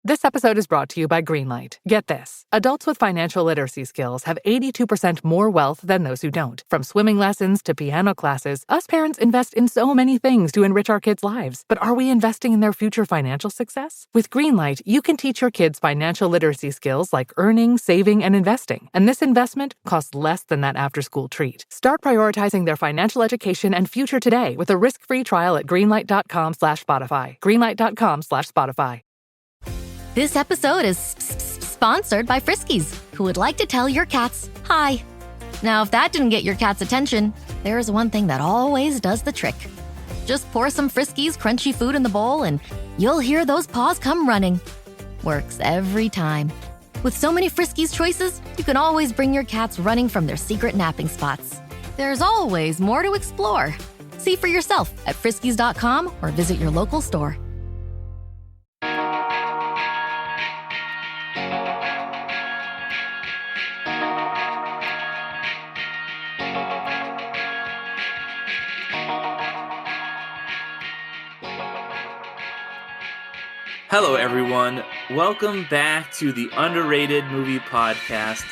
This episode is brought to you by Greenlight. Get this. Adults with financial literacy skills have 82% more wealth than those who don't. From swimming lessons to piano classes, us parents invest in so many things to enrich our kids' lives. But are we investing in their future financial success? With Greenlight, you can teach your kids financial literacy skills like earning, saving, and investing. And this investment costs less than that after-school treat. Start prioritizing their financial education and future today with a risk-free trial at greenlight.com/Spotify. Greenlight.com/Spotify. This episode is sponsored by Friskies, who would like to tell your cats hi. Now, if that didn't get your cat's attention, there's one thing that always does the trick. Just pour some Friskies crunchy food in the bowl and you'll hear those paws come running. Works every time. With so many Friskies choices, you can always bring your cats running from their secret napping spots. There's always more to explore. See for yourself at friskies.com or visit your local store. Hello, everyone. Welcome back to the Underrated Movie Podcast.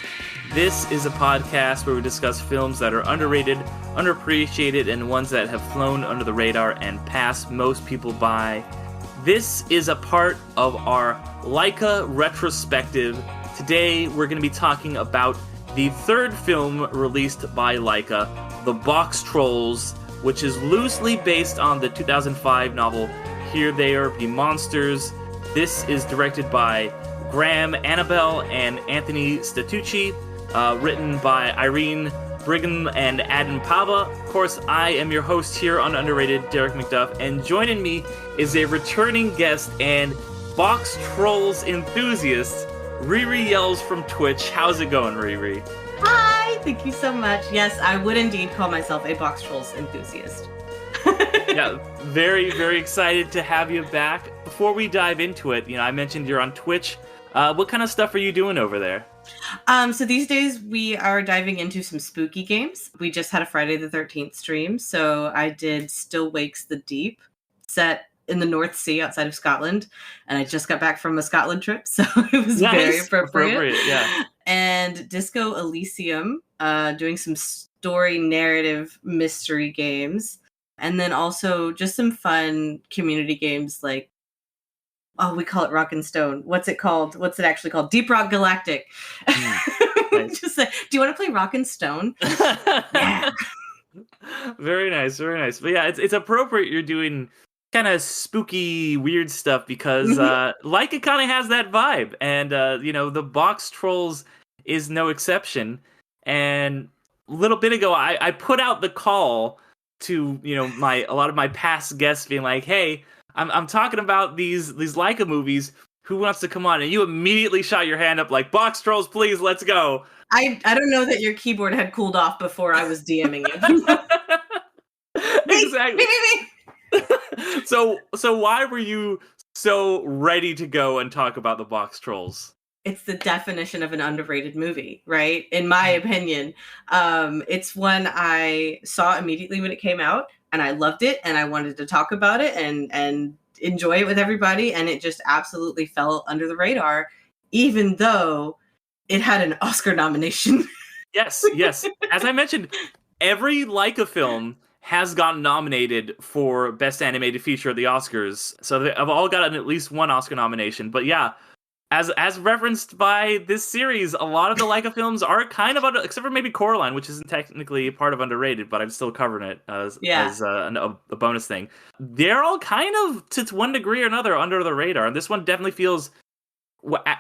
This is a podcast where we discuss films that are underrated, underappreciated, and ones that have flown under the radar and passed most people by. This is a part of our Laika retrospective. Today, we're going to be talking about the third film released by Laika, The Boxtrolls, which is loosely based on the 2005 novel Here They Are, the Monsters. This is directed by Graham Annabelle and Anthony Statucci, written by Irene Brigham and Adam Pava. Of course, I am your host here on Underrated, Derek McDuff, and joining me is a returning guest and Boxtrolls enthusiast, Riri Yells from Twitch. How's it going, Riri? Hi, thank you so much. Yes, I would indeed call myself a Boxtrolls enthusiast. Yeah, very, very excited to have you back. Before we dive into it, I mentioned you're on Twitch. What kind of stuff are you doing over there? So these days we are diving into some spooky games. We just had a Friday the 13th stream, so I did Still Wakes the Deep, set in the North Sea outside of Scotland, and I just got back from a Scotland trip, so it was very appropriate. Yeah. And Disco Elysium, doing some story narrative mystery games. And then also just some fun community games like, we call it Rock and Stone. What's it called? What's it actually called? Deep Rock Galactic. Nice. Just say, do you want to play Rock and Stone? Yeah. Very nice, very nice. But yeah, it's appropriate you're doing kind of spooky, weird stuff because Laika kind of has that vibe. And, the Boxtrolls is no exception. And a little bit ago, I put out the call to a lot of my past guests being like, hey, I'm talking about these Laika movies. Who wants to come on? And you immediately shot your hand up like, Boxtrolls, please, let's go. I don't know that your keyboard had cooled off before I was DMing you. Exactly. So why were you so ready to go and talk about the Boxtrolls? It's the definition of an underrated movie, right? In my opinion. It's one I saw immediately when it came out, and I loved it, and I wanted to talk about it and enjoy it with everybody, and it just absolutely fell under the radar, even though it had an Oscar nomination. Yes. As I mentioned, every Laika film has gotten nominated for Best Animated Feature at the Oscars, so they've all gotten at least one Oscar nomination. But yeah, As referenced by this series, a lot of the Laika films are kind of except for maybe Coraline, which isn't technically part of underrated, but I'm still covering it as a bonus thing. They're all kind of, to one degree or another, under the radar. And this one definitely feels...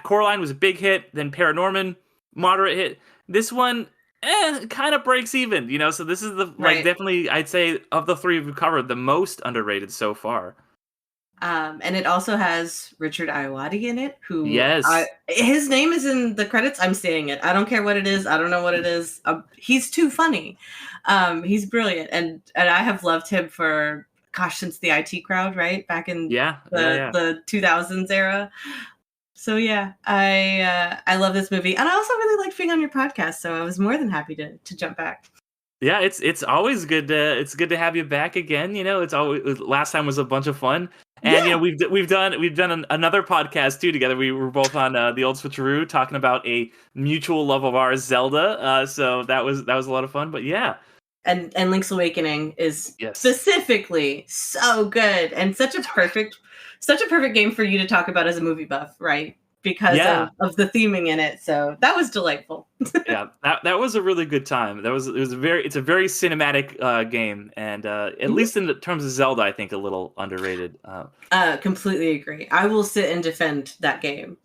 Coraline was a big hit, then Paranorman, moderate hit. This one, kind of breaks even, So this is definitely, I'd say, of the three we've covered, the most underrated so far. And it also has Richard Ayoade in it, who... Yes. His name is in the credits. I'm saying it. I don't care what it is. I don't know what it is. He's too funny. He's brilliant. And I have loved him for, since the IT Crowd, right? Back in the 2000s era. So yeah, I love this movie. And I also really liked being on your podcast, so I was more than happy to jump back. Yeah, it's always good to have you back again. It's always, last time was a bunch of fun. And we've done another podcast too together. We were both on the Old Switcheroo talking about a mutual love of ours, Zelda. So that was a lot of fun. But yeah, and Link's Awakening is yes, specifically so good and such a perfect game for you to talk about as a movie buff, right? Because of the theming in it. So that was delightful. Yeah, that was a really good time. It's a very cinematic game, and at least in the terms of Zelda, I think a little underrated. Completely agree. I will sit and defend that game,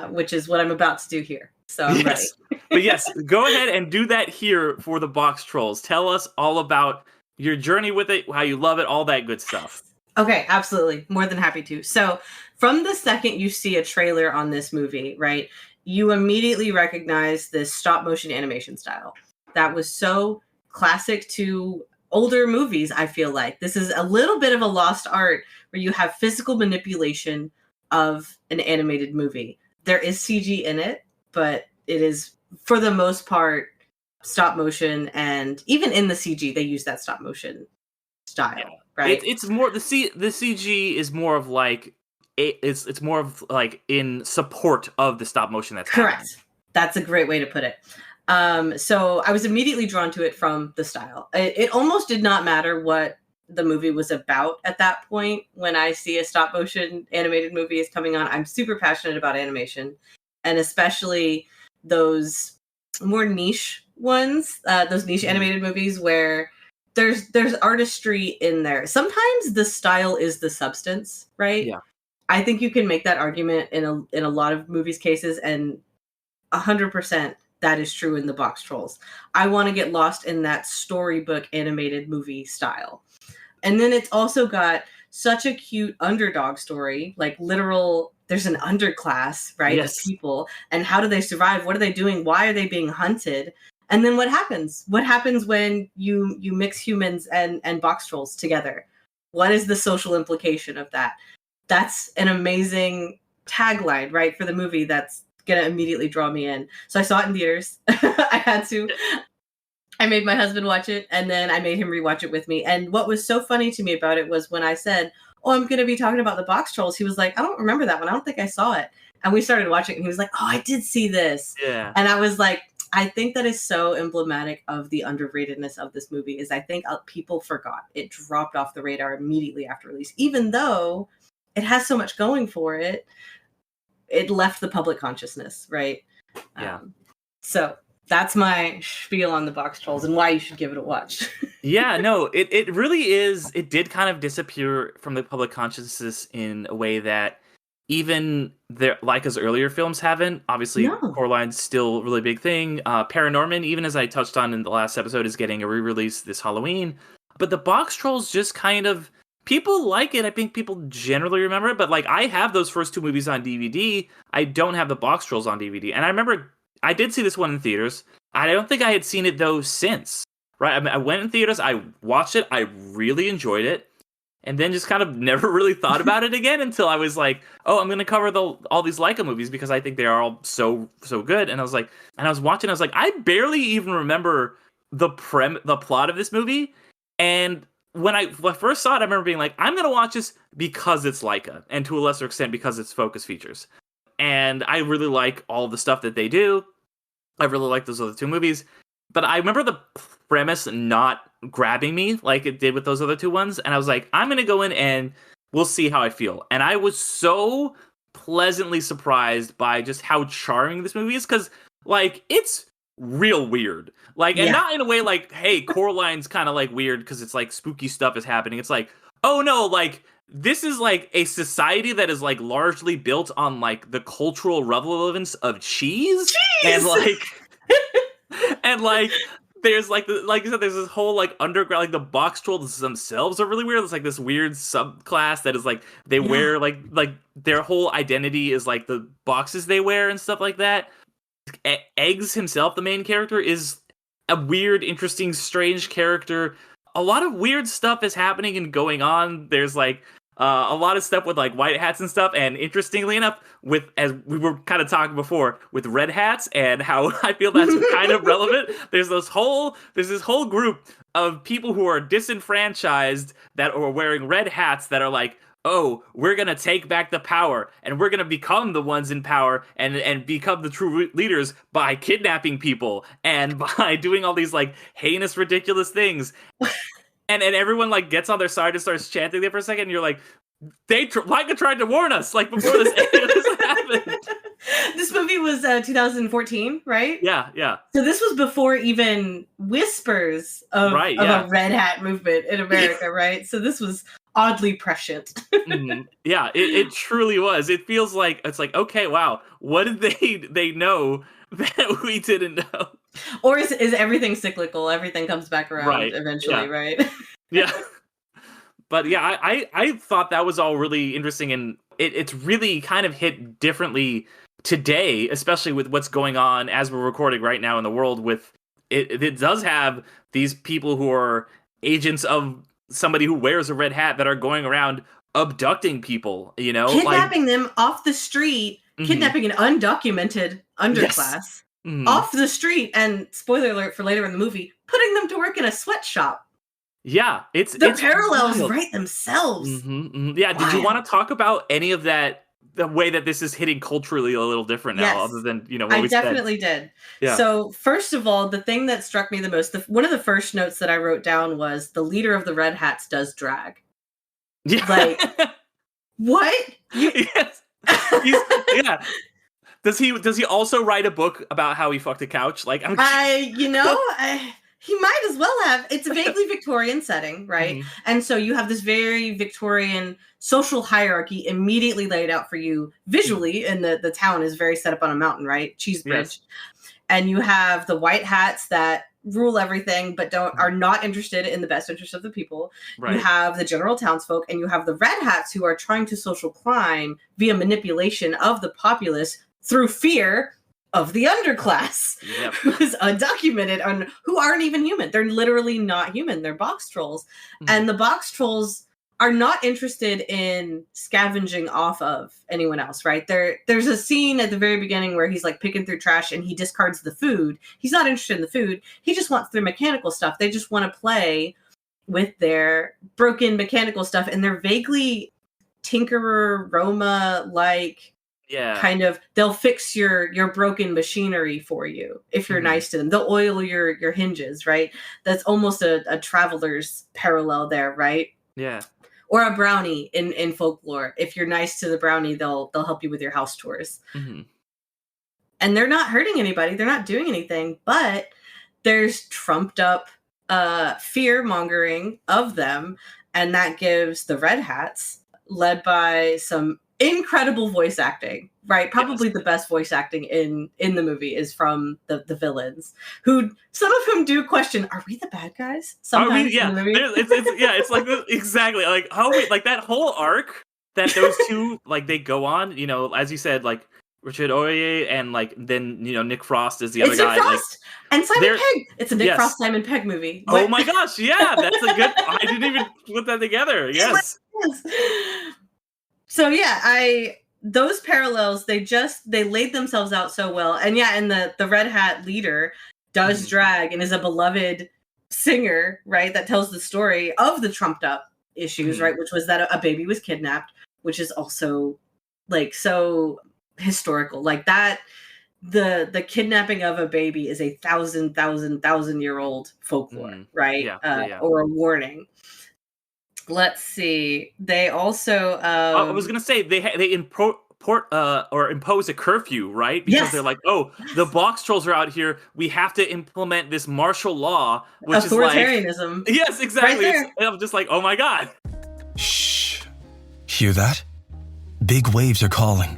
which is what I'm about to do here. So I'm ready. But yes, go ahead and do that here for the Boxtrolls. Tell us all about your journey with it, how you love it, all that good stuff. Okay, absolutely. More than happy to. So from the second you see a trailer on this movie, right, you immediately recognize this stop motion animation style. That was so classic to older movies, I feel like. This is a little bit of a lost art where you have physical manipulation of an animated movie. There is CG in it, but it is, for the most part, stop motion, and even in the CG, they use that stop motion style. Yeah. Right. It's more the CG is more of like it's more of like in support of the stop motion that's correct. Happening. That's a great way to put it. So I was immediately drawn to it from the style. It almost did not matter what the movie was about at that point. When I see a stop motion animated movie is coming on, I'm super passionate about animation, and especially those more niche ones, those niche animated movies where there's artistry in there. Sometimes the style is the substance, right? Yeah. I think you can make that argument in a lot of movies cases, and 100% that is true in the Boxtrolls. I want to get lost in that storybook animated movie style. And then it's also got such a cute underdog story, like literal, there's an underclass, right? Yes. Of people. And how do they survive? What are they doing? Why are they being hunted? And then what happens? What happens when you mix humans and Boxtrolls together? What is the social implication of that? That's an amazing tagline, right, for the movie that's going to immediately draw me in. So I saw it in theaters. I had to. I made my husband watch it, and then I made him rewatch it with me. And what was so funny to me about it was when I said, oh, I'm going to be talking about the Boxtrolls, he was like, I don't remember that one. I don't think I saw it. And we started watching it, and he was like, oh, I did see this. Yeah. And I was like, I think that is so emblematic of the underratedness of this movie, is I think people forgot. It dropped off the radar immediately after release. Even though it has so much going for it, it left the public consciousness, right? Yeah. So that's my spiel on the Boxtrolls and why you should give it a watch. Yeah, no, it really is. It did kind of disappear from the public consciousness in a way that even Laika's earlier films haven't. Obviously, Coraline's still a really big thing. Paranorman, even as I touched on in the last episode, is getting a re-release this Halloween. But the Boxtrolls just kind of, people like it. I think people generally remember it. But like, I have those first two movies on DVD. I don't have the Boxtrolls on DVD. And I remember I did see this one in theaters. I don't think I had seen it though since. Right? I mean, I went in theaters. I watched it. I really enjoyed it. And then just kind of never really thought about it again until I was like, oh, I'm going to cover all these Laika movies because I think they are all so good. And I was like, and I was watching, I was like, I barely even remember the plot of this movie. And when I first saw it, I remember being like, I'm going to watch this because it's Laika, and to a lesser extent because it's focus features. And I really like all the stuff that they do. I really like those other two movies. But I remember the premise not grabbing me like it did with those other two ones. And I was like, I'm going to go in and we'll see how I feel. And I was so pleasantly surprised by just how charming this movie is. Because, like, it's real weird. Like, and not in a way like, hey, Coraline's kind of like weird because it's like spooky stuff is happening. It's like, oh no, like, this is like a society that is like largely built on like the cultural relevance of cheese. And like... And like, there's like you said, there's this whole like underground, like the Boxtrolls themselves are really weird. It's like this weird subclass that is like they wear like their whole identity is like the boxes they wear and stuff like that. Eggs himself, the main character, is a weird, interesting, strange character. A lot of weird stuff is happening and going on. There's like a lot of stuff with like white hats and stuff, and interestingly enough, with, as we were kind of talking before, with red hats and how I feel that's kind of relevant. There's this whole group of people who are disenfranchised that are wearing red hats that are like oh, we're going to take back the power and we're going to become the ones in power and become the true leaders by kidnapping people and by doing all these like heinous, ridiculous things. And everyone like gets on their side and starts chanting there for a second. And you're like, Micah tried to warn us like before this happened. This movie was 2014, right? Yeah. So this was before even whispers of a red hat movement in America, right? So this was oddly prescient. Mm-hmm. Yeah, it truly was. It feels like it's like, okay, wow, what did they know that we didn't know? Or is everything cyclical? Everything comes back around eventually, right? Yeah. But yeah, I thought that was all really interesting, and it's really kind of hit differently today, especially with what's going on as we're recording right now in the world. With it does have these people who are agents of somebody who wears a red hat that are going around abducting people, kidnapping them off the street, kidnapping an undocumented underclass off the street, and spoiler alert for later in the movie, putting them to work in a sweatshop. Yeah, it's parallels wild. Right themselves. Yeah, did you want to talk about any of that? The way that this is hitting culturally a little different now, other than what we said. I definitely did. Yeah. So first of all, the thing that struck me the most, one of the first notes that I wrote down was the leader of the Red Hats does drag. Yeah. Like, what? Yes. Yeah. Does he also write a book about how he fucked a couch? Like, he might as well have. It's a vaguely Victorian setting, right? Mm-hmm. And so you have this very Victorian social hierarchy immediately laid out for you visually, and the town is very set up on a mountain, right? Cheesebridge. Yes. And you have the white hats that rule everything, but are not interested in the best interest of the people. Right. You have the general townsfolk, and you have the red hats who are trying to social climb via manipulation of the populace through fear of the underclass, who is undocumented and who aren't even human. They're literally not human. They're Boxtrolls. Mm-hmm. And the Boxtrolls are not interested in scavenging off of anyone else, right? There's a scene at the very beginning where he's like picking through trash and he discards the food. He's not interested in the food. He just wants their mechanical stuff. They just want to play with their broken mechanical stuff. And they're vaguely Tinkerer, Roma-like, kind of, they'll fix your broken machinery for you if you're nice to them. They'll oil your hinges, right? That's almost a traveler's parallel there, right? Yeah. Or a brownie in folklore. If you're nice to the brownie, they'll help you with your house chores. Mm-hmm. And they're not hurting anybody. They're not doing anything, but there's trumped up fear mongering of them. And that gives the Red Hats, led by some incredible voice acting, right? Probably the best voice acting in the movie is from the villains, who some of whom do question, are we the bad guys? Sometimes in the movie. It's like exactly like like that whole arc that those two like they go on, as you said, like Richard Oye and like then Nick Frost is the other guy. Nick Frost and Simon Pegg. It's a Nick Frost Simon Pegg movie. Oh my gosh, yeah, that's a good. I didn't even put that together. Yes. So those parallels, they laid themselves out so well. And and the Red Hat leader does drag and is a beloved singer, right? That tells the story of the trumped up issues, right? Which was that a baby was kidnapped, which is also like so historical. Like that, the kidnapping of a baby is a 1,000-year-old folklore, right? Or a warning. Let's see. They also. I was gonna say they impose a curfew, right? Because they're like, oh, the Boxtrolls are out here. We have to implement this martial law, which is like authoritarianism. Yes, exactly. Right I'm just like, oh my god. Shh. Hear that? Big waves are calling.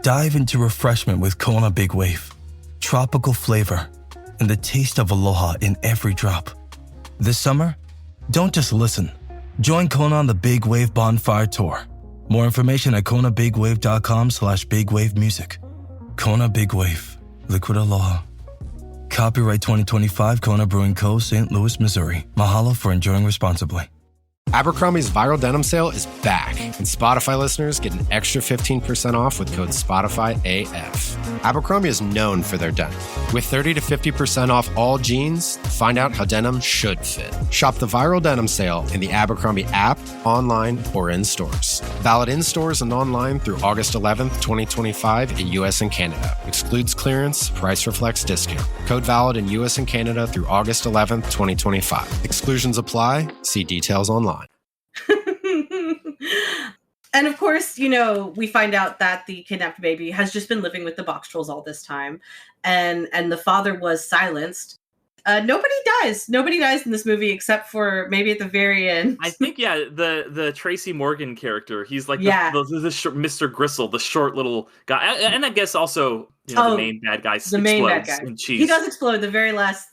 Dive into refreshment with Kona Big Wave. Tropical flavor and the taste of aloha in every drop. This summer, don't just listen. Join Kona on the Big Wave Bonfire Tour. More information at konabigwave.com/bigwavemusic. Kona Big Wave. Liquid Aloha. Copyright 2025 Kona Brewing Co., St. Louis, Missouri. Mahalo for enjoying responsibly. Abercrombie's viral denim sale is back, and Spotify listeners get an extra 15% off with code SpotifyAF. Abercrombie is known for their denim. With 30 to 50% off all jeans, find out how denim should fit. Shop the viral denim sale in the Abercrombie app, online, or in stores. Valid in stores and online through August 11th, 2025 in US and Canada. Excludes clearance, price reflects discount. Code valid in US and Canada through August 11th, 2025. Exclusions apply. See details online. And of course, we find out that the kidnapped baby has just been living with the Boxtrolls all this time, and the father was silenced. Nobody dies. Nobody dies in this movie except for maybe at the very end. I think, the Tracy Morgan character. He's like the short, Mr. Gristle, the short little guy, and I guess also the main bad guy. The main bad guy. In cheese. He does explode. The very last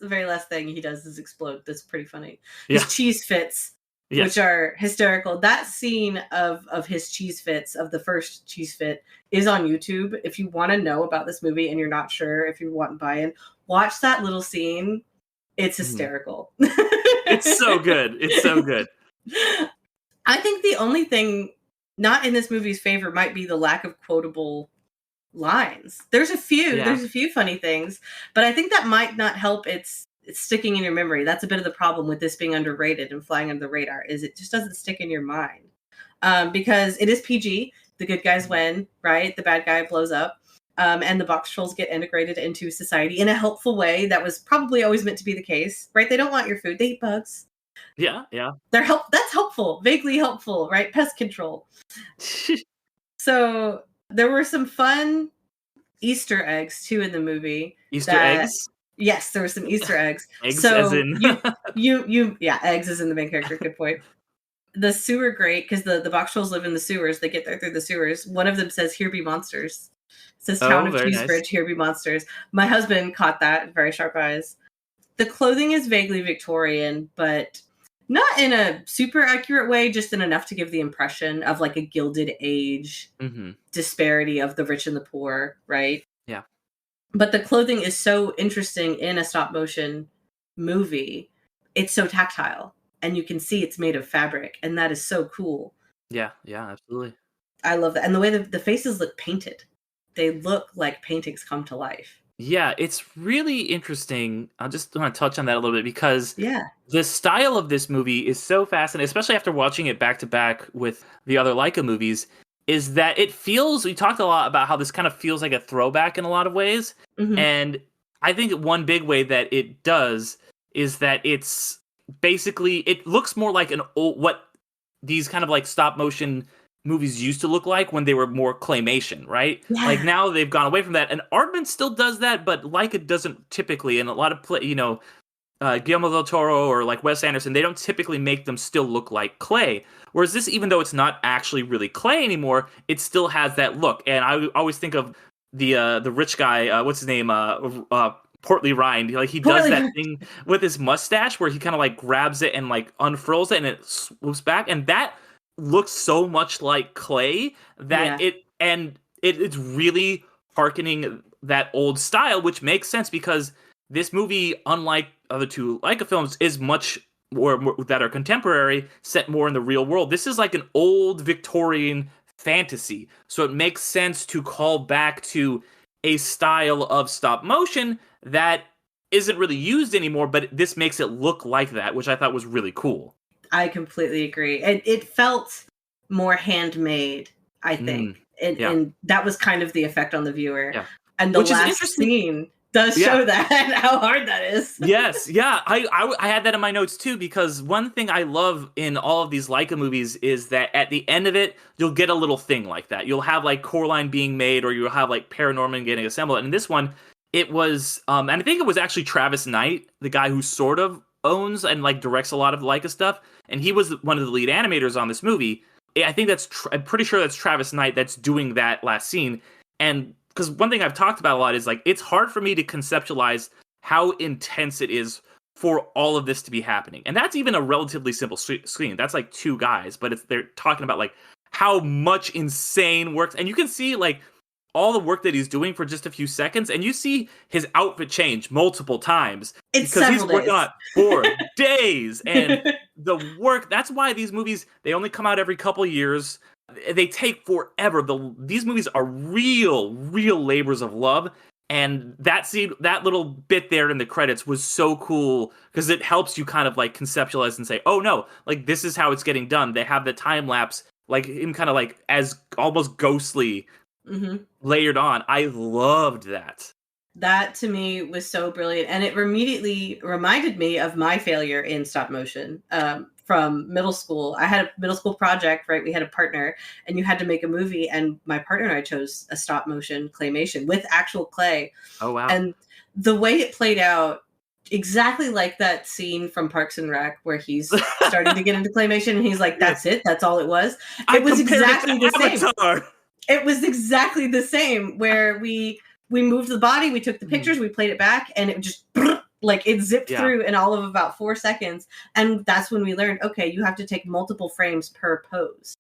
thing he does is explode. That's pretty funny. His cheese fits. Yes. Which are hysterical. That scene of his cheese fits, of the first cheese fit, is on YouTube. If you want to know about this movie and you're not sure if you want buy-in, watch that little scene. It's hysterical. It's so good. It's so good. I think the only thing not in this movie's favor might be the lack of quotable lines. There's a few funny things, but I think that might not help it's sticking in your memory. That's a bit of the problem with this being underrated and flying under the radar, is it just doesn't stick in your mind. Because it is PG. The good guys win, right? The bad guy blows up. And the Boxtrolls get integrated into society in a helpful way. That was probably always meant to be the case, right? They don't want your food. They eat bugs. Yeah. That's helpful. Vaguely helpful, right? Pest control. So there were some fun Easter eggs, too, in the movie. Easter eggs? Yes, there were some Easter eggs. Eggs so as in... eggs as in the main character. Good point. The sewer grate, because the Boxtrolls live in the sewers. They get there through the sewers. One of them says, "Here be monsters." It says, "Town of Cheesebridge, nice. Here be monsters." My husband caught that. Very sharp eyes. The clothing is vaguely Victorian, but not in a super accurate way, just in enough to give the impression of like a Gilded Age disparity of the rich and the poor, right? Yeah. But the clothing is so interesting in a stop motion movie. It's so tactile, and you can see it's made of fabric, and that is so cool. Yeah, absolutely. I love that. And the way the faces look painted. They look like paintings come to life. Yeah, it's really interesting. I just want to touch on that a little bit because the style of this movie is so fascinating, especially after watching it back to back with the other Leica movies, is that it feels, we talked a lot about how this kind of feels like a throwback in a lot of ways. Mm-hmm. And I think one big way that it does is that it's basically, it looks more like what these kind of like stop motion movies used to look like when they were more claymation, right? Yeah. Like now they've gone away from that, and Aardman still does that, but Leica doesn't typically. And a lot of Guillermo del Toro or like Wes Anderson, they don't typically make them still look like clay. Whereas this, even though it's not actually really clay anymore, it still has that look. And I always think of the rich guy, what's his name, Portly Rind. Like he does that thing with his mustache where he kind of like grabs it and like unfurls it and it swoops back, and that looks so much like clay that it's really harkening that old style, which makes sense because this movie, unlike other two Leica films, is much more that are contemporary, set more in the real world. This is like an old Victorian fantasy, so it makes sense to call back to a style of stop motion that isn't really used anymore, but this makes it look like that, which I thought was really cool. I completely agree. It felt more handmade, I think. And that was kind of the effect on the viewer. Yeah. And the last scene does show that, how hard that is. Yes, yeah. I had that in my notes too, because one thing I love in all of these Leica movies is that at the end of it, you'll get a little thing like that. You'll have like Coraline being made, or you'll have like Paranorman getting assembled. And in this one, it was, and I think it was actually Travis Knight, the guy who sort of owns and like directs a lot of Leica stuff, and he was one of the lead animators on this movie. I think I'm pretty sure that's Travis Knight that's doing that last scene. And because one thing I've talked about a lot is like, it's hard for me to conceptualize how intense it is for all of this to be happening. And that's even a relatively simple scene. That's like two guys, but they're talking about like how much insane work. And you can see like all the work that he's doing for just a few seconds, and you see his outfit change multiple times because he's working on it for days. And the work. That's why these movies, they only come out every couple years. They take forever. These movies are real labors of love. And that scene, that little bit there in the credits was so cool because it helps you kind of like conceptualize and say, oh no, like this is how it's getting done. They have the time lapse, like him kind of like as almost ghostly layered on. I loved that. That to me was so brilliant. And it immediately reminded me of my failure in stop motion from middle school. I had a middle school project, right? We had a partner and you had to make a movie. And my partner and I chose a stop motion claymation with actual clay. Oh, wow. And the way it played out, exactly like that scene from Parks and Rec where he's starting to get into claymation and he's like, that's it. That's all it was. It was exactly the same. It was exactly the same where we moved the body, we took the pictures, we played it back, and it just like it zipped through in all of about 4 seconds. And that's when we learned, okay, you have to take multiple frames per pose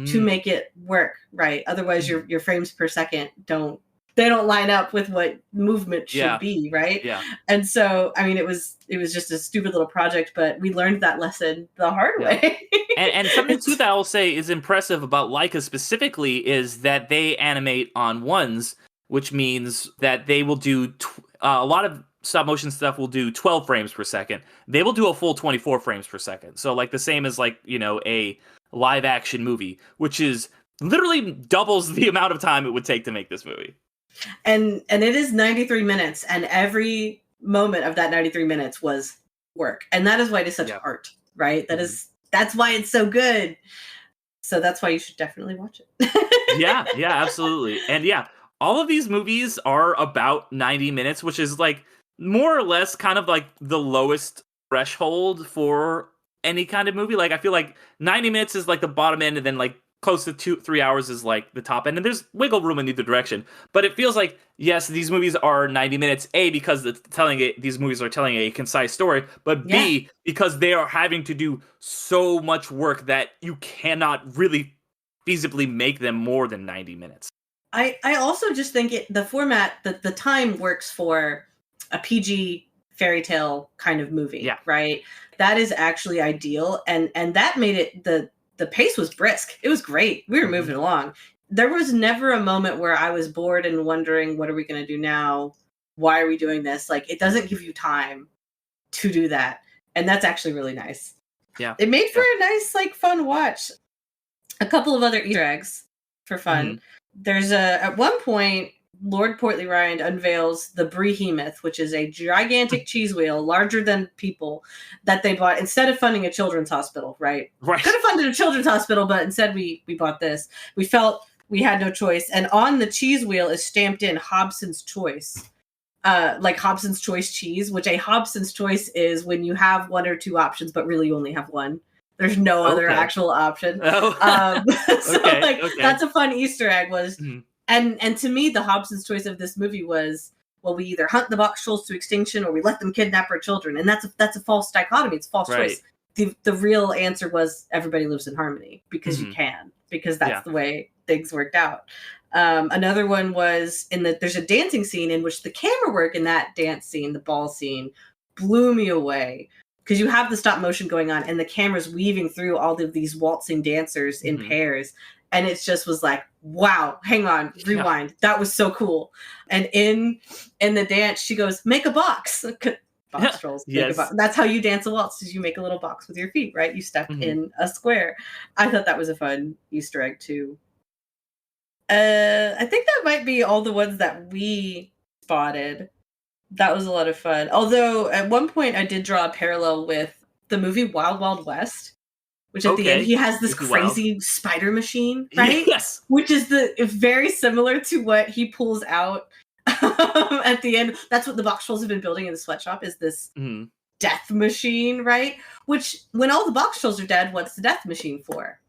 to make it work, right? Otherwise, your frames per second don't line up with what movement should be, right? Yeah. And so, I mean, it was just a stupid little project, but we learned that lesson the hard way. and something too that I will say is impressive about Leica specifically is that they animate on ones, which means that they will do a lot of stop motion stuff will do 12 frames per second. They will do a full 24 frames per second. So like the same as like, a live action movie, which is literally doubles the amount of time it would take to make this movie. And it is 93 minutes, and every moment of that 93 minutes was work. And that is why it is such art, right? That's why it's so good. So that's why you should definitely watch it. yeah, absolutely. And all of these movies are about 90 minutes, which is like more or less kind of like the lowest threshold for any kind of movie. Like I feel like 90 minutes is like the bottom end, and then like close to 2-3 hours is like the top end, and there's wiggle room in either direction. But it feels like, yes, these movies are 90 minutes, A, because these movies are telling a concise story, but B, because they are having to do so much work that you cannot really feasibly make them more than 90 minutes. I also just think the format, the time works for a PG fairy tale kind of movie, right? That is actually ideal, and that made it, the pace was brisk. It was great. We were moving along. There was never a moment where I was bored and wondering, what are we going to do now? Why are we doing this? Like, it doesn't give you time to do that. And that's actually really nice. Yeah. It made for a nice, like, fun watch. A couple of other Easter eggs for fun. There's at one point, Lord Portly Rind unveils the Behemoth, which is a gigantic cheese wheel, larger than people, that they bought instead of funding a children's hospital, right? Right. Could have funded a children's hospital, but instead we bought this. We felt we had no choice. And on the cheese wheel is stamped in Hobson's Choice. Like Hobson's Choice cheese, which a Hobson's Choice is when you have one or two options, but really you only have one. There's no other actual option. Oh. So that's a fun Easter egg was... And to me, the Hobson's choice of this movie was, well, we either hunt the Boxtrolls to extinction or we let them kidnap our children. And that's a false dichotomy. It's a false choice. The real answer was everybody lives in harmony because you can, because that's the way things worked out. Another one was there's a dancing scene in which the camera work in that dance scene, the ball scene, blew me away. Because you have the stop motion going on and the camera's weaving through all of these waltzing dancers in pairs. And it just was like, wow, hang on, rewind. Yeah. That was so cool. And in the dance, she goes, make a box. Boxtrolls. Yes. That's how you dance a waltz, is you make a little box with your feet, right? You step in a square. I thought that was a fun Easter egg too. I think that might be all the ones that we spotted. That was a lot of fun. Although at one point I did draw a parallel with the movie Wild Wild West. Which at the end, he has this crazy spider machine, right? Yes. Which is very similar to what he pulls out at the end. That's what the Boxtrolls have been building in the sweatshop, is this death machine, right? Which, when all the Boxtrolls are dead, what's the death machine for?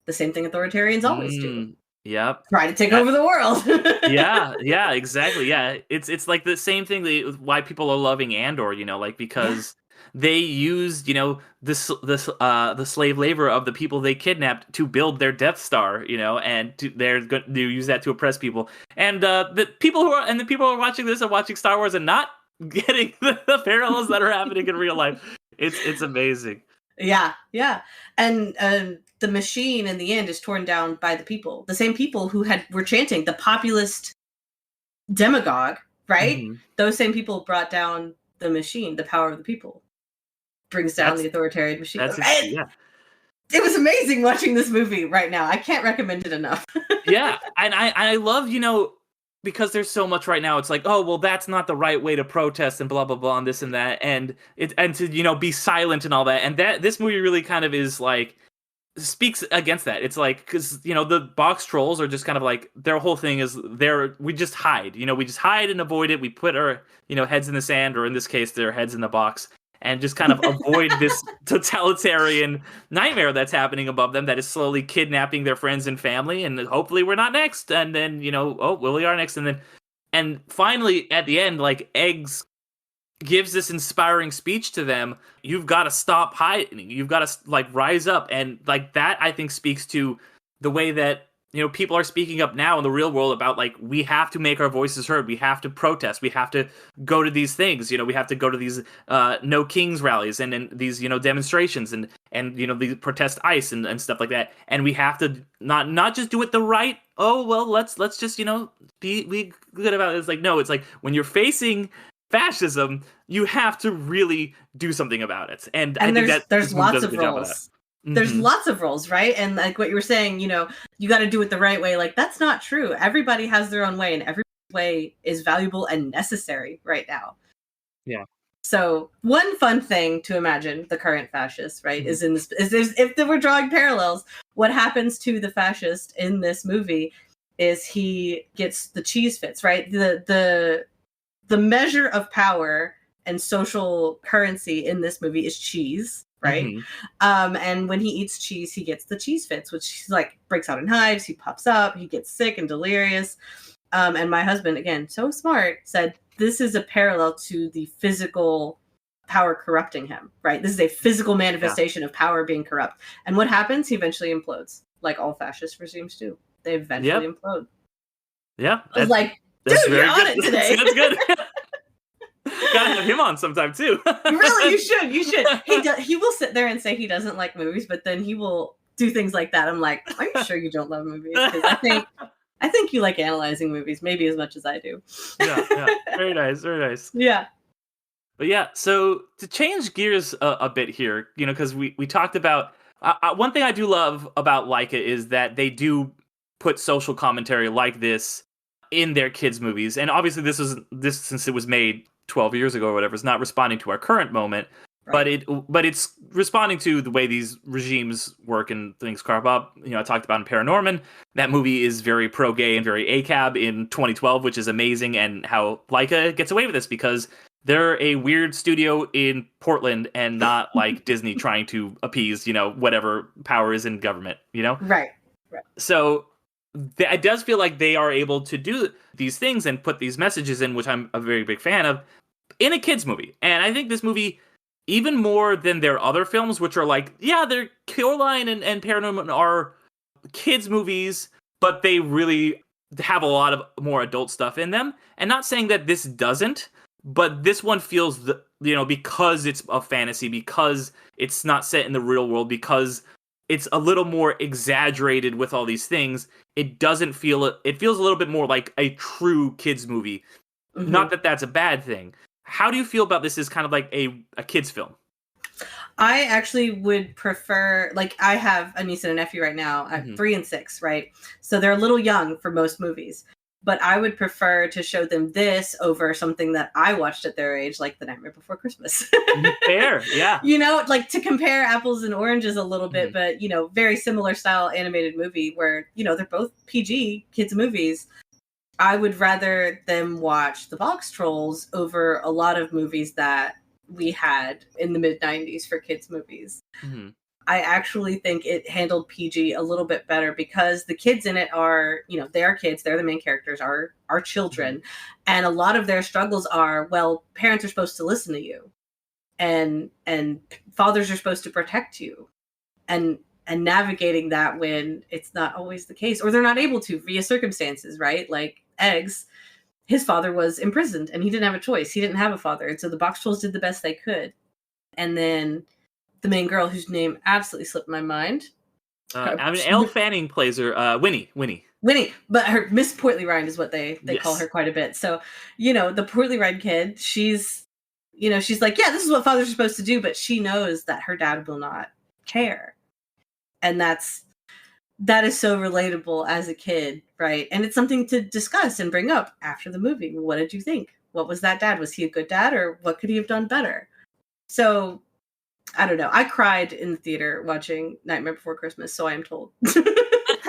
The same thing authoritarians always do. Yep. Try to take over the world. yeah, exactly. Yeah, it's like the same thing why people are loving Andor, because... They used, the slave labor of the people they kidnapped to build their Death Star, and they're going to use that to oppress people. And the people who are watching this and watching Star Wars and not getting the parallels that are happening in real life. It's amazing. Yeah, yeah. And the machine in the end is torn down by the people. The same people who were chanting the populist demagogue, right? Hmm. Those same people brought down the machine, the power of the people. Brings down That's the authoritarian machine. yeah. It was amazing watching this movie right now. I can't recommend it enough. Yeah, and I love, because there's so much right now. It's like, oh well, that's not the right way to protest and blah blah blah and this and that, and to be silent and all that. And that this movie really kind of is like speaks against that. It's like, because the Boxtrolls are just kind of like, their whole thing is we just hide. We just hide and avoid it. We put our heads in the sand, or in this case, their heads in the box, and just kind of avoid this totalitarian nightmare that's happening above them, that is slowly kidnapping their friends and family, and hopefully we're not next. And then, oh, well, we are next. And finally, at the end, like, Eggs gives this inspiring speech to them. You've got to stop hiding. You've got to, like, rise up. And, like, that, I think, speaks to the way that people are speaking up now in the real world about, like, we have to make our voices heard. We have to protest. We have to go to these things. We have to go to these No Kings rallies and these, demonstrations and the protest ICE and stuff like that. And we have to not just do it the right. Oh, well, let's just, be good about it. It's like, no, it's like, when you're facing fascism, you have to really do something about it. And I think that there's lots of roles. There's lots of roles, right? And like what you were saying, you got to do it the right way. Like, that's not true. Everybody has their own way, and every way is valuable and necessary right now. Yeah. So one fun thing to imagine the current fascist, right, is if we're drawing parallels, what happens to the fascist in this movie is he gets the cheese fits, right? The measure of power and social currency in this movie is cheese. Right. And when he eats cheese, he gets the cheese fits, which like breaks out in hives. He puffs up, he gets sick and delirious. And my husband, again, so smart, said this is a parallel to the physical power corrupting him. Right. This is a physical manifestation of power being corrupt. And what happens? He eventually implodes, like all fascist regimes do. They eventually implode. Yeah. I was like, dude, you're on it today. That's good. Gotta have him on sometime too. Really, you should. He will sit there and say he doesn't like movies, but then he will do things like that. I'm like, are you sure you don't love movies? Because I think you like analyzing movies maybe as much as I do. Yeah. Very nice, very nice. Yeah. But yeah, so to change gears a bit here, because we talked about one thing I do love about Leica is that they do put social commentary like this in their kids' movies, and obviously this since it was made 12 years ago or whatever, is not responding to our current moment, right. but it's responding to the way these regimes work and things crop up. I talked about in Paranorman, that movie is very pro-gay and very ACAB in 2012, which is amazing, and how Leica gets away with this because they're a weird studio in Portland and not like Disney trying to appease, whatever power is in government, Right. So it does feel like they are able to do these things and put these messages in, which I'm a very big fan of, in a kids movie. And I think this movie, even more than their other films, which are like, yeah, they're Coraline and Paranorman are kids movies, but they really have a lot of more adult stuff in them. And not saying that this doesn't, but this one feels, because it's a fantasy, because it's not set in the real world, because it's a little more exaggerated with all these things. It feels a little bit more like a true kids movie. Mm-hmm. Not that that's a bad thing. How do you feel about this as kind of like a kids film? I actually would prefer, like, I have a niece and a nephew right now, 3 and 6, right? So they're a little young for most movies. But I would prefer to show them this over something that I watched at their age, like The Nightmare Before Christmas. Fair, yeah. Like to compare apples and oranges a little bit, but, very similar style animated movie where, they're both PG kids movies. I would rather them watch the Boxtrolls over a lot of movies that we had in the mid-90s for kids movies. Mm-hmm. I actually think it handled PG a little bit better because the kids in it are, they are kids. They're the main characters, are children. Mm-hmm. And a lot of their struggles are, well, parents are supposed to listen to you and fathers are supposed to protect you and navigating that when it's not always the case, or they're not able to via circumstances, right? Like Eggs, his father was imprisoned and he didn't have a choice. He didn't have a father. And so the Boxtrolls did the best they could. And then the main girl whose name absolutely slipped my mind. I mean, Elle Fanning plays her, Winnie. Winnie, but her Miss Portly Rind is what they call Yes. her quite a bit. So, the Portly Rind kid, she's like, yeah, this is what fathers are supposed to do, but she knows that her dad will not care. And that is so relatable as a kid, right? And it's something to discuss and bring up after the movie. What did you think? What was that dad? Was he a good dad, or what could he have done better? So, I don't know. I cried in the theater watching Nightmare Before Christmas, so I am told.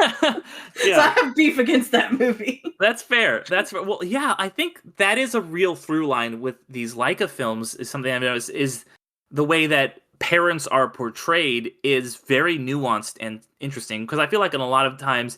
Yeah. So I have beef against that movie. That's fair. Well, yeah, I think that is a real through line with these Leica films. Is something I've noticed is the way that parents are portrayed is very nuanced and interesting. Because I feel like in a lot of times,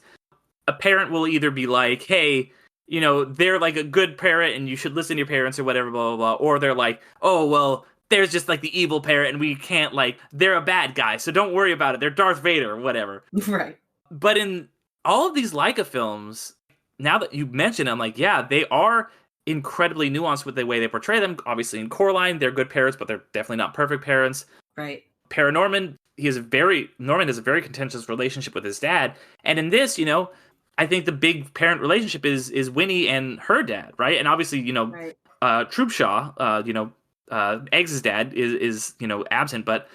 a parent will either be like, "Hey, they're like a good parent, and you should listen to your parents," or whatever, blah blah blah, or they're like, "Oh well, there's just like the evil parent, and we can't they're a bad guy, so don't worry about it. They're Darth Vader or whatever." Right. But in all of these Leica films, now that you mention it, I'm like, yeah, they are incredibly nuanced with the way they portray them. Obviously, in Coraline, they're good parents, but they're definitely not perfect parents. Right. Paranorman, Norman has a very contentious relationship with his dad. And in this, I think the big parent relationship is Winnie and her dad, right? And obviously, Right. Troopshaw, Eggs' dad is absent, but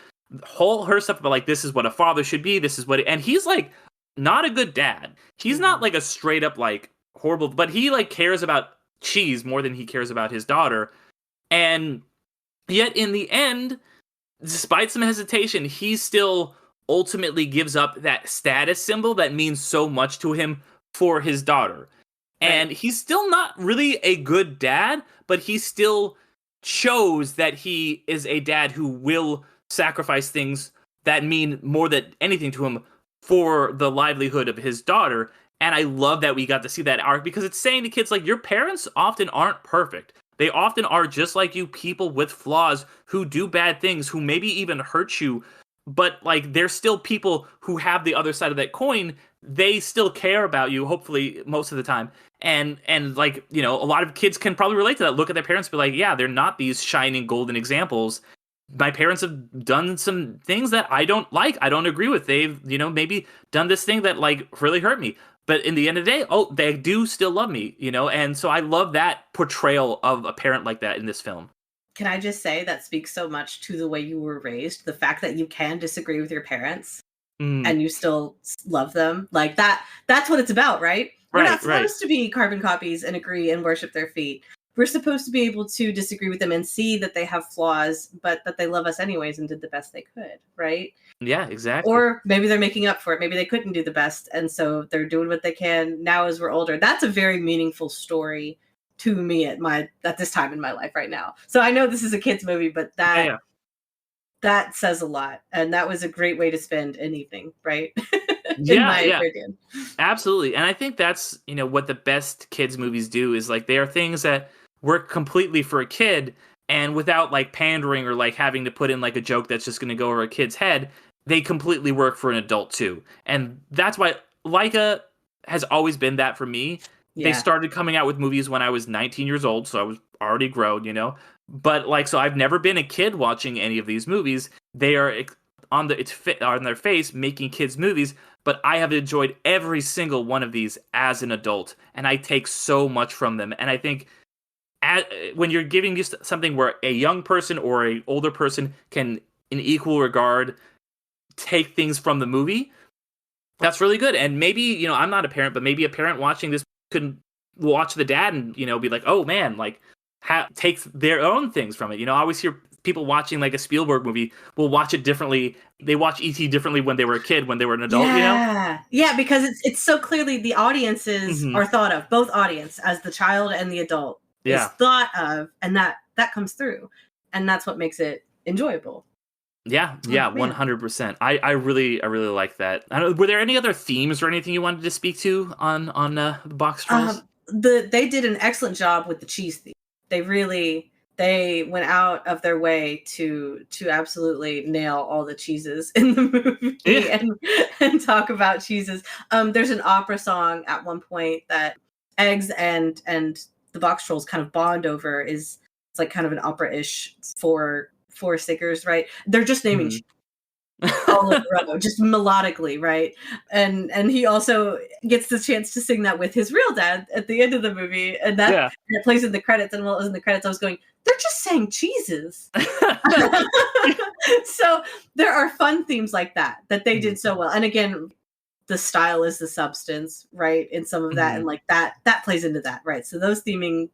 her stuff about this is what a father should be. This is what, and he's not a good dad. He's not a straight up horrible, but he cares about cheese more than he cares about his daughter. And yet in the end, despite some hesitation, he still ultimately gives up that status symbol that means so much to him for his daughter. Right. And he's still not really a good dad, but he still shows that he is a dad who will sacrifice things that mean more than anything to him for the livelihood of his daughter. And I love that we got to see that arc, because it's saying to kids your parents often aren't perfect. They often are just like you, people with flaws who do bad things, who maybe even hurt you, but they're still people who have the other side of that coin. They still care about you, hopefully most of the time. And a lot of kids can probably relate to that. Look at their parents and be like, yeah, they're not these shining golden examples. My parents have done some things that I don't like. I don't agree with. They've, maybe done this thing that really hurt me. But in the end of the day, they do still love me, And so I love that portrayal of a parent like that in this film. Can I just say that speaks so much to the way you were raised, the fact that you can disagree with your parents and you still love them. That's what it's about, right? We're not supposed to be carbon copies and agree and worship their feet. We're supposed to be able to disagree with them and see that they have flaws, but that they love us anyways and did the best they could, right? Yeah, exactly. Or maybe they're making up for it. Maybe they couldn't do the best, and so they're doing what they can now as we're older. That's a very meaningful story to me at this time in my life right now. So I know this is a kid's movie, but that says a lot, and that was a great way to spend an evening, right? In my opinion. Absolutely. And I think that's, what the best kids movies do is they are things that work completely for a kid, and without pandering or having to put in a joke that's just going to go over a kid's head, they completely work for an adult too. And that's why Leica has always been that for me. Yeah. They started coming out with movies when I was 19 years old, so I was already grown, But so I've never been a kid watching any of these movies. They are on their face making kids movies, but I have enjoyed every single one of these as an adult, and I take so much from them. And I think when you're giving just something where a young person or an older person can, in equal regard, take things from the movie, that's really good. And maybe, I'm not a parent, but maybe a parent watching this could watch the dad and, be like, oh man, take their own things from it. I always hear people watching a Spielberg movie will watch it differently. They watch E.T. differently when they were a kid, when they were an adult, Yeah, because it's so clearly the audiences are thought of, both audience, as the child and the adult is thought of, and that comes through. And that's what makes it enjoyable. Yeah, 100%. I really like that. I don't know, were there any other themes or anything you wanted to speak to on the Boxtrolls? They did an excellent job with the cheese theme. They went out of their way to absolutely nail all the cheeses in the movie and talk about cheeses. There's an opera song at one point that Eggs and the Boxtrolls kind of bond over. It's kind of an opera-ish for stickers, right? They're just naming cheese, all in a row, just melodically, right? And he also gets the chance to sing that with his real dad at the end of the movie, and Yeah. it plays in the credits. And while it was in the credits, I was going, "They're just saying cheeses." So there are fun themes like that they did so well. And again, the style is the substance, right? In some of that, and like that plays into that, right? So those theming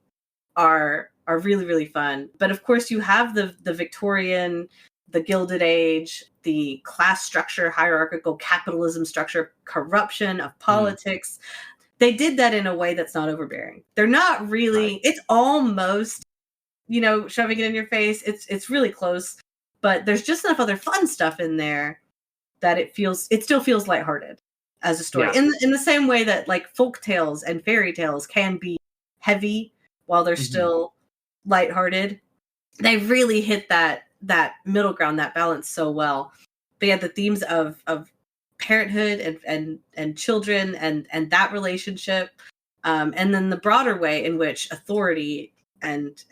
are really, really fun. But of course, you have the Victorian, the Gilded Age, the class structure, hierarchical capitalism structure, corruption of politics. They did that in a way that's not overbearing. They're not really. It's almost, shoving it in your face. It's really close, but there's just enough other fun stuff in there that it still feels lighthearted as a story. Yeah. In the same way that like folk tales and fairy tales can be heavy while they're still lighthearted. They really hit that middle ground, that balance so well. But yeah, the themes of parenthood and children and that relationship, and then the broader way in which authority and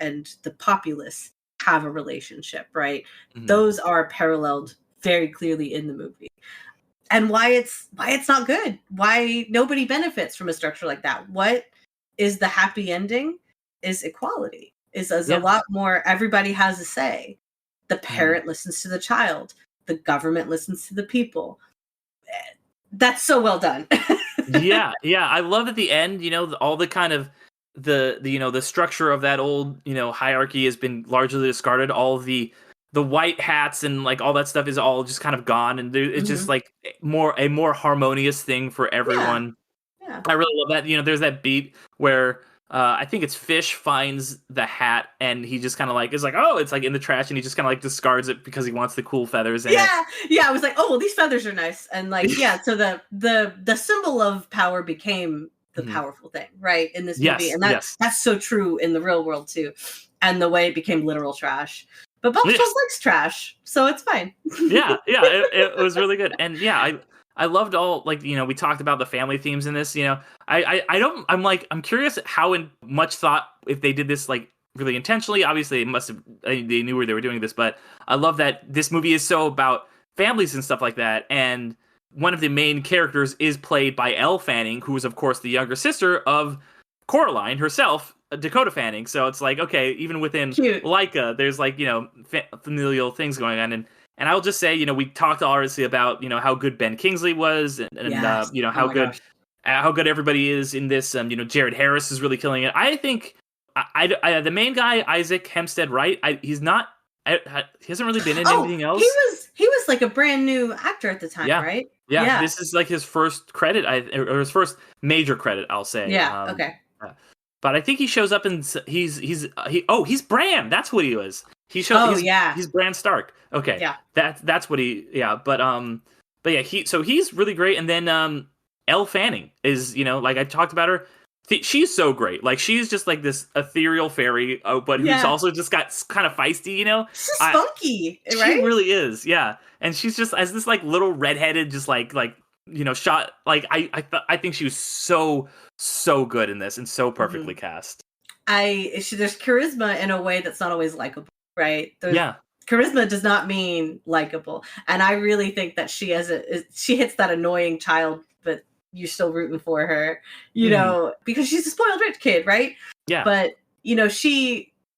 the populace have a relationship, right? Those are paralleled very clearly in the movie. And why it's not good, why nobody benefits from a structure like that. What is the happy ending is equality, is a lot more, everybody has a say. The parent listens to the child, the government listens to the people. That's so well done. yeah. I love at the end, all the kind of the structure of that old, hierarchy has been largely discarded. All of the white hats and like all that stuff is all just kind of gone, and it's just like a more harmonious thing for everyone. Yeah. I really love that. There's that beat where I think it's Fish finds the hat and he just kind of like is like, oh, it's like in the trash, and he just kind of like discards it because he wants the cool feathers in it. Yeah. I was like, oh, well, these feathers are nice, and like so the symbol of power became the powerful thing, right, in this movie, and that's so true in the real world too, and the way it became literal trash. But Boxtrolls likes trash, so it's fine. It was really good. And I loved all, like, we talked about the family themes in this, I'm curious how much thought, if they did this like really intentionally. Obviously they knew where they were doing this, but I love that this movie is so about families and stuff like that. And one of the main characters is played by Elle Fanning, who is of course the younger sister of Coraline herself, Dakota Fanning. So it's like, okay, even within Laika, there's like, familial things going on. And I'll just say, we talked obviously about, how good Ben Kingsley was, and how good everybody is in this. Jared Harris is really killing it. I think the main guy, Isaac Hempstead Wright, he hasn't really been in anything else. He was like a brand new actor at the time, right? Yeah. This is like his first credit, or his first major credit, I'll say. Yeah. Okay. But I think he shows up and he's Bran. That's what he was. He shows. He's Bran Stark. Okay. Yeah. That's what he. Yeah. But yeah. He's really great. And then Elle Fanning is, like I talked about her. She's so great. Like, she's just like this ethereal fairy, but who's also just got kind of feisty. She's spunky, right? She really is. Yeah. And she's just as this like little redheaded, just like shot. Like I think she was so good in this and so perfectly cast. There's charisma in a way that's not always likable, right? Charisma does not mean likable, and I really think that she hits that annoying child, but you're still rooting for her, because she's a spoiled rich kid, right? Yeah. But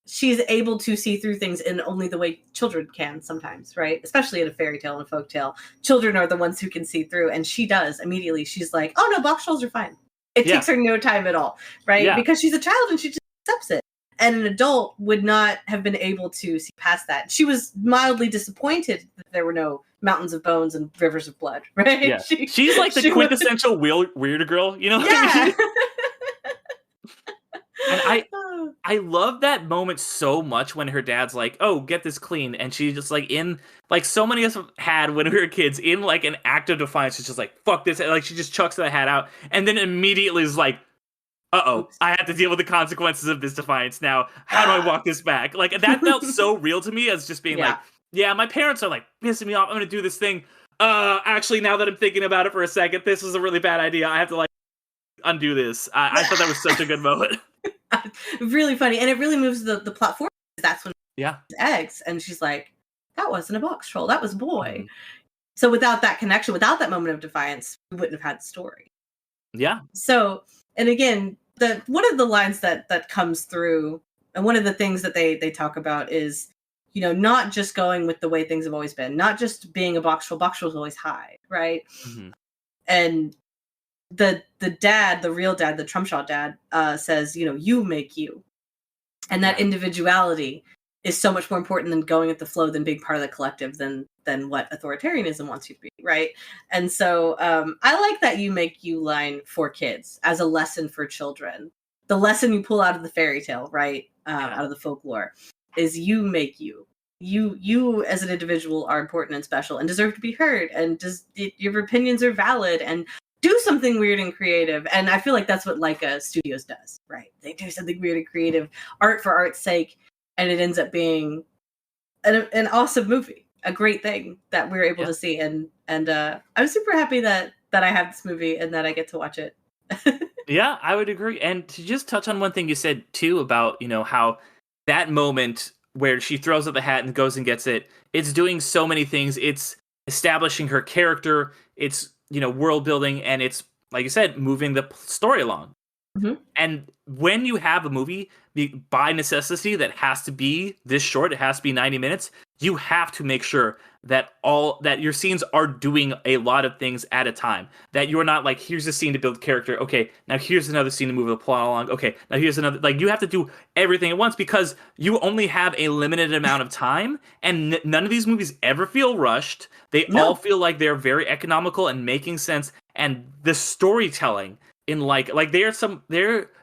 she's able to see through things in only the way children can sometimes, right? Especially in a fairy tale and a folk tale, children are the ones who can see through, and she does immediately. She's like, oh no, Boxtrolls are fine. It takes her no time at all, right? Yeah. Because she's a child and she just accepts it. And an adult would not have been able to see past that. She was mildly disappointed that there were no mountains of bones and rivers of blood, right? Yeah. She's like the quintessential weird girl, you know what I mean? And I love that moment so much when her dad's like, oh, get this clean. And she's just like like so many of us had when we were kids, in like an act of defiance. She's just like, fuck this. Like, she just chucks the hat out and then immediately is like, uh-oh, I have to deal with the consequences of this defiance now. How do I walk this back? Like, that felt so real to me as just being like, yeah, my parents are like pissing me off. I'm going to do this thing. Actually, now that I'm thinking about it for a second, this was a really bad idea. I have to like undo this. I thought that was such a good moment. Really funny. And it really moves the plot forward. That's when eggs. And she's like, that wasn't a box troll. That was a boy. So without that connection, without that moment of defiance, we wouldn't have had the story. Yeah. So, and again, one of the lines that comes through, and one of the things that they talk about is, not just going with the way things have always been, not just being a Boxtroll. Boxtroll is always high, right? Mm-hmm. And the dad, the real dad, the Trumpshaw dad, says, you make you, and that individuality is so much more important than going with the flow, than being part of the collective, than what authoritarianism wants you to be, right? And so I like that you make you line for kids as a lesson for children. The lesson you pull out of the fairy tale, right? Out of the folklore, is you make you. You as an individual are important and special and deserve to be heard, and your opinions are valid, and do something weird and creative. And I feel like that's what Leica Studios does, right? They do something weird and creative, art for art's sake, and it ends up being an awesome movie, a great thing that we're able to see. And I'm super happy that I have this movie and that I get to watch it. Yeah, I would agree. And to just touch on one thing you said too about, how that moment where she throws up the hat and goes and gets it, it's doing so many things. It's establishing her character, it's, world building, and it's, like you said, moving the story along. Mm-hmm. And when you have a movie by necessity that has to be this short, it has to be 90 minutes, you have to make sure that your scenes are doing a lot of things at a time. That you're not like, here's a scene to build character. Okay, now here's another scene to move the plot along. Okay, now here's another. Like, you have to do everything at once because you only have a limited amount of time, and none of these movies ever feel rushed. They all feel like they're very economical and making sense. And the storytelling in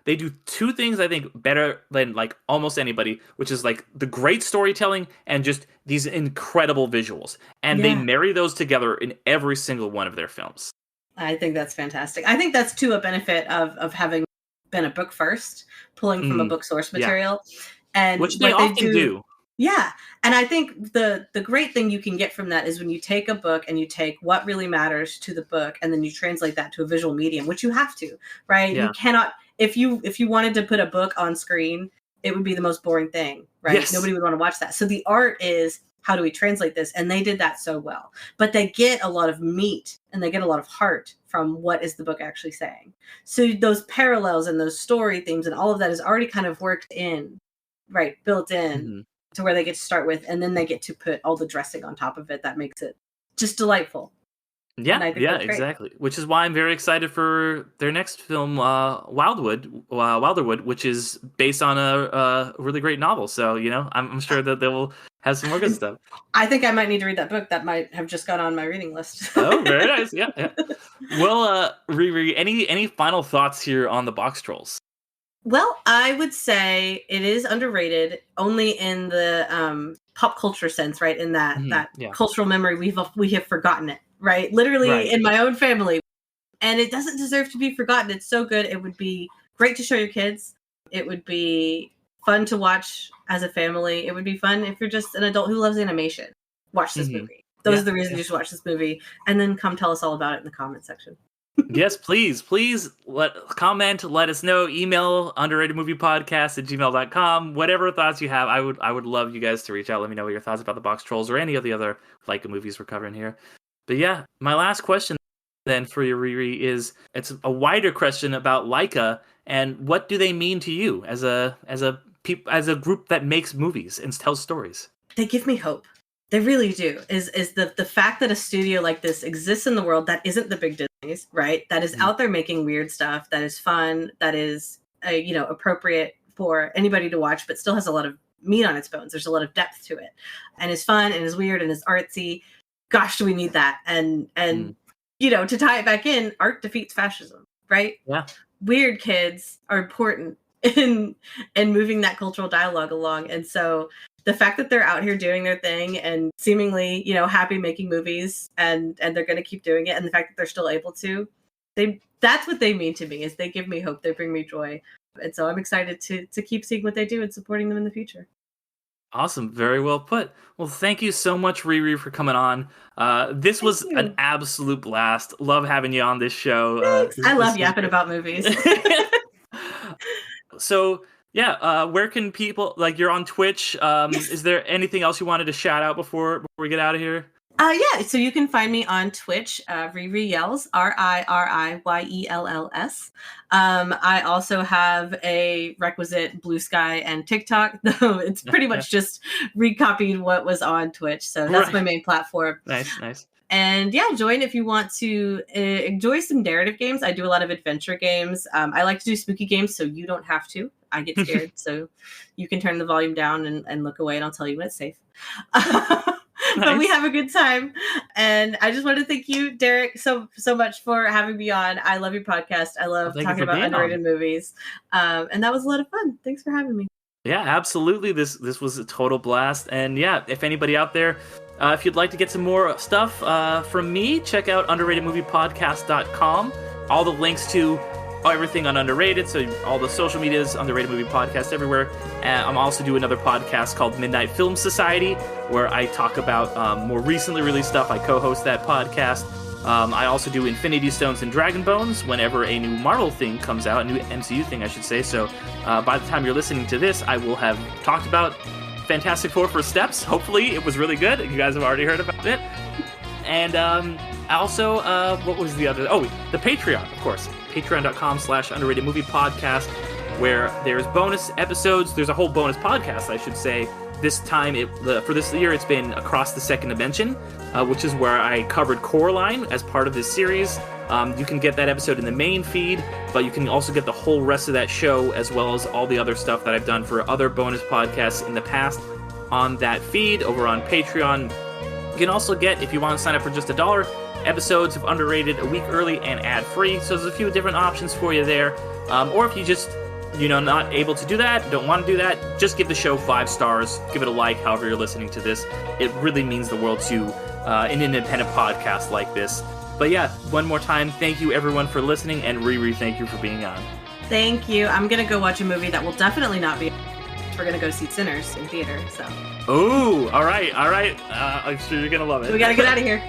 they do two things I think better than like almost anybody, which is like the great storytelling and just these incredible visuals, and they marry those together in every single one of their films. I think that's fantastic. I think that's too a benefit of having been a book first, pulling from a book source material, and which they often do. Yeah. And I think the great thing you can get from that is when you take a book and you take what really matters to the book and then you translate that to a visual medium, which you have to, right? Yeah. You cannot, if you wanted to put a book on screen, it would be the most boring thing, right? Yes. Nobody would want to watch that. So the art is, how do we translate this? And they did that so well. But they get a lot of meat and they get a lot of heart from what is the book actually saying. So those parallels and those story themes and all of that is already kind of worked in, right? Built in. To where they get to start with, and then they get to put all the dressing on top of it that makes it just delightful. Yeah, exactly. Which is why I'm very excited for their next film, Wilderwood, which is based on a really great novel. So, I'm sure that they will have some more good stuff. I think I might need to read that book. That might have just gone on my reading list. Oh, very nice. Yeah. Well, Riri, any final thoughts here on the Boxtrolls? Well, I would say it is underrated only in the pop culture sense, right? In that cultural memory, we have forgotten it, right? Literally in my own family. And it doesn't deserve to be forgotten. It's so good. It would be great to show your kids. It would be fun to watch as a family. It would be fun if you're just an adult who loves animation. Watch this movie. Those are the reasons you should watch this movie. And then come tell us all about it in the comment section. Yes, please comment, let us know, email underratedmoviepodcast@gmail.com. Whatever thoughts you have, I would love you guys to reach out. Let me know your thoughts about the Boxtrolls or any of the other Leica movies we're covering here. But yeah, my last question then for you, Riri, is it's a wider question about Leica and what do they mean to you as a group that makes movies and tells stories? They give me hope. They really do. Is the fact that a studio like this exists in the world that isn't the big Disney's, right? That is out there making weird stuff, that is fun, that is appropriate for anybody to watch, but still has a lot of meat on its bones. There's a lot of depth to it, and is fun and is weird and is artsy. Gosh, do we need that? And to tie it back in, art defeats fascism, right? Yeah. Weird kids are important in moving that cultural dialogue along, and so. The fact that they're out here doing their thing and seemingly, happy making movies and they're going to keep doing it. And the fact that they're still able to, that's what they mean to me, is they give me hope. They bring me joy. And so I'm excited to keep seeing what they do and supporting them in the future. Awesome. Very well put. Well, thank you so much, Riri, for coming on. This was an absolute blast. Love having you on this show. I love yapping about movies. So... yeah, where can people, you're on Twitch, Yes. Is there anything else you wanted to shout out before we get out of here? Yeah, so you can find me on Twitch, Riri Yells, RIRIYELLS. I also have a requisite Blue Sky and TikTok, though it's pretty much just recopied what was on Twitch. So that's my main platform. Nice. And yeah, join if you want to enjoy some narrative games. I do a lot of adventure games. I like to do spooky games, so you don't have to. I get scared, so you can turn the volume down and look away, and I'll tell you when it's safe. But we have a good time. And I just want to thank you, Derek, so much for having me on. I love your podcast. I love talking about underrated movies. And that was a lot of fun. Thanks for having me. Yeah, absolutely. This was a total blast. And yeah, if anybody out there, if you'd like to get some more stuff from me, check out underratedmoviepodcast.com. All the links to everything on Underrated, so all the social medias, Underrated Movie Podcast everywhere. And I'm also doing another podcast called Midnight Film Society, where I talk about more recently released stuff. I co-host that podcast. I also do Infinity Stones and Dragon Bones whenever a new Marvel thing comes out, a new MCU thing, I should say. So by the time you're listening to this, I will have talked about Fantastic Four First Steps. Hopefully it was really good. You guys have already heard about it. And also, what was the other? Oh, the Patreon, of course. Patreon.com/underratedmoviepodcast, where there's bonus episodes. There's a whole bonus podcast, I should say. This time, for this year, it's been Across the Second Dimension, which is where I covered Coraline as part of this series. You can get that episode in the main feed, but you can also get the whole rest of that show, as well as all the other stuff that I've done for other bonus podcasts in the past on that feed over on Patreon. You can also get, if you want to sign up for just $1, episodes of Underrated a week early and ad-free. So there's a few different options for you there. Or if you just, not able to do that, don't want to do that, just give the show 5 stars. Give it a like, however you're listening to this. It really means the world to an independent podcast like this. But yeah, one more time, thank you everyone for listening, and Riri, thank you for being on. Thank you. I'm going to go watch a movie that will definitely not be... We're going to go see Sinners in theater, so... Oh, all right. I'm sure you're going to love it. We got to get out of here.